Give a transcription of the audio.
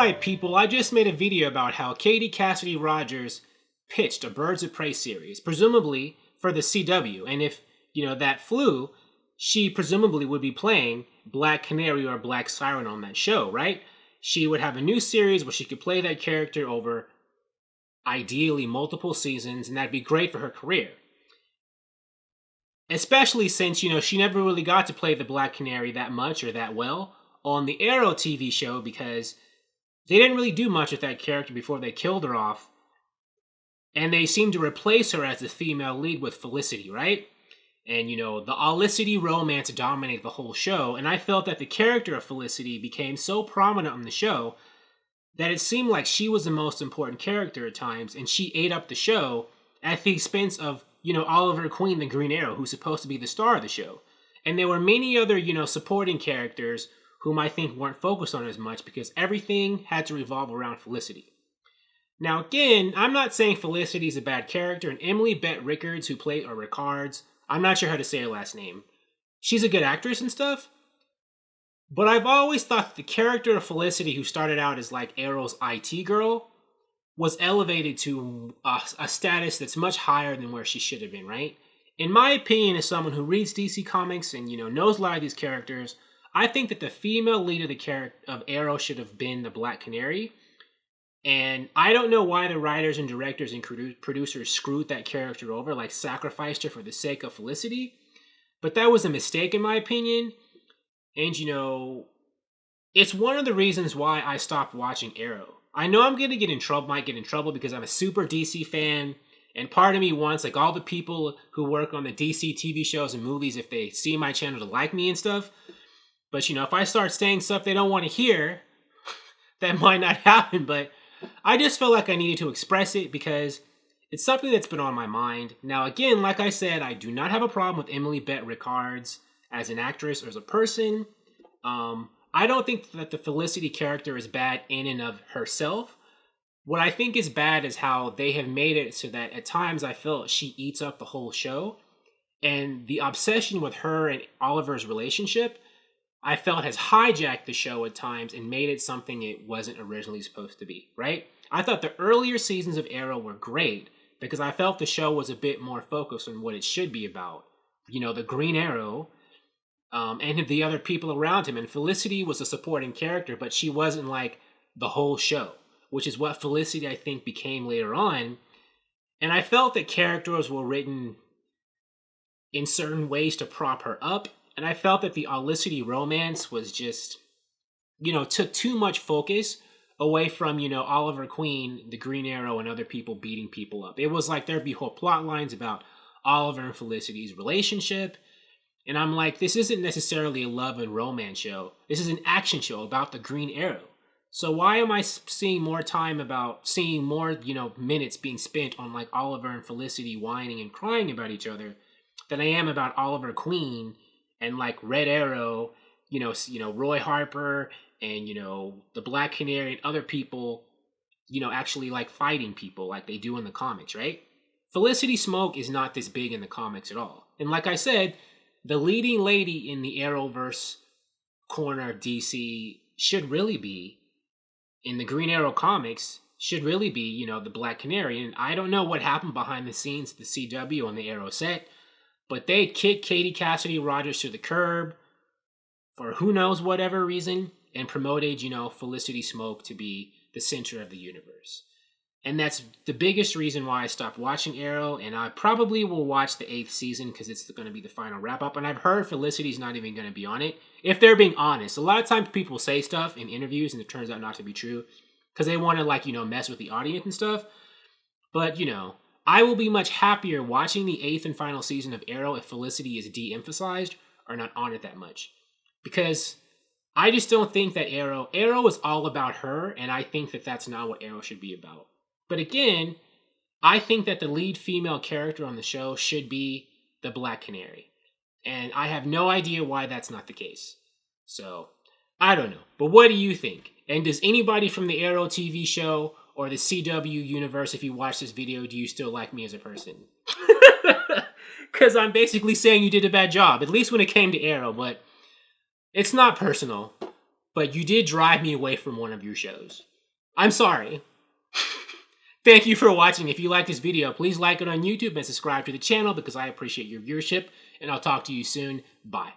Alright people, I just made a video about how Katie Cassidy Rodgers pitched a Birds of Prey series, presumably for the CW, and if, that flew, she presumably would be playing Black Canary or Black Siren on that show, right? She would have a new series where she could play that character over, ideally, multiple seasons, and that'd be great for her career. Especially since, she never really got to play the Black Canary that much or that well on the Arrow TV show because they didn't really do much with that character before they killed her off. And they seemed to replace her as the female lead with Felicity, right? And, the Felicity romance dominated the whole show. And I felt that the character of Felicity became so prominent on the show that it seemed like she was the most important character at times. And she ate up the show at the expense of, Oliver Queen, the Green Arrow, who's supposed to be the star of the show. And there were many other, supporting characters whom I think weren't focused on as much because everything had to revolve around Felicity. Now again, I'm not saying Felicity's a bad character, and Emily Bett Rickards, who played, or Rickards, I'm not sure how to say her last name. She's a good actress and stuff, but I've always thought that the character of Felicity, who started out as like Arrow's IT girl, was elevated to a status that's much higher than where she should have been, right? In my opinion, as someone who reads DC Comics and, knows a lot of these characters, I think that the female lead of of Arrow should have been the Black Canary. And I don't know why the writers and directors and producers screwed that character over, like sacrificed her for the sake of Felicity. But that was a mistake in my opinion. And it's one of the reasons why I stopped watching Arrow. I know I'm gonna might get in trouble because I'm a super DC fan. And part of me wants like all the people who work on the DC TV shows and movies, if they see my channel, to like me and stuff. But, if I start saying stuff they don't want to hear, that might not happen. But I just felt like I needed to express it because it's something that's been on my mind. Now, again, like I said, I do not have a problem with Emily Bett Rickards as an actress or as a person. I don't think that the Felicity character is bad in and of herself. What I think is bad is how they have made it so that at times I feel she eats up the whole show. And the obsession with her and Oliver's relationship, I felt, has hijacked the show at times and made it something it wasn't originally supposed to be, right? I thought the earlier seasons of Arrow were great because I felt the show was a bit more focused on what it should be about. The Green Arrow and the other people around him. And Felicity was a supporting character, but she wasn't like the whole show, which is what Felicity, I think, became later on. And I felt that characters were written in certain ways to prop her up. And I felt that the Felicity romance was just, took too much focus away from, Oliver Queen, the Green Arrow, and other people beating people up. It was like there'd be whole plot lines about Oliver and Felicity's relationship. And I'm like, this isn't necessarily a love and romance show. This is an action show about the Green Arrow. So why am I seeing more minutes being spent on like Oliver and Felicity whining and crying about each other than I am about Oliver Queen and like Red Arrow, Roy Harper and, the Black Canary and other people, actually like fighting people like they do in the comics, right? Felicity Smoak is not this big in the comics at all. And like I said, the leading lady in the Arrowverse corner of DC should really be, in the Green Arrow comics, should really be, the Black Canary. And I don't know what happened behind the scenes at the CW on the Arrow set, but they kicked Katie Cassidy Rodgers to the curb for who knows whatever reason and promoted, Felicity Smoak to be the center of the universe. And that's the biggest reason why I stopped watching Arrow, and I probably will watch the 8th season because it's going to be the final wrap-up. And I've heard Felicity's not even going to be on it, if they're being honest. A lot of times people say stuff in interviews and it turns out not to be true because they want to, mess with the audience and stuff. But, I will be much happier watching the 8th and final season of Arrow if Felicity is de-emphasized or not on it that much. Because I just don't think that Arrow is all about her, and I think that that's not what Arrow should be about. But again, I think that the lead female character on the show should be the Black Canary. And I have no idea why that's not the case. So, I don't know. But what do you think? And does anybody from the Arrow TV show or the CW universe, if you watch this video, do you still like me as a person? Because I'm basically saying you did a bad job, at least when it came to Arrow. But it's not personal. But you did drive me away from one of your shows. I'm sorry. Thank you for watching. If you like this video, please like it on YouTube and subscribe to the channel because I appreciate your viewership. And I'll talk to you soon. Bye.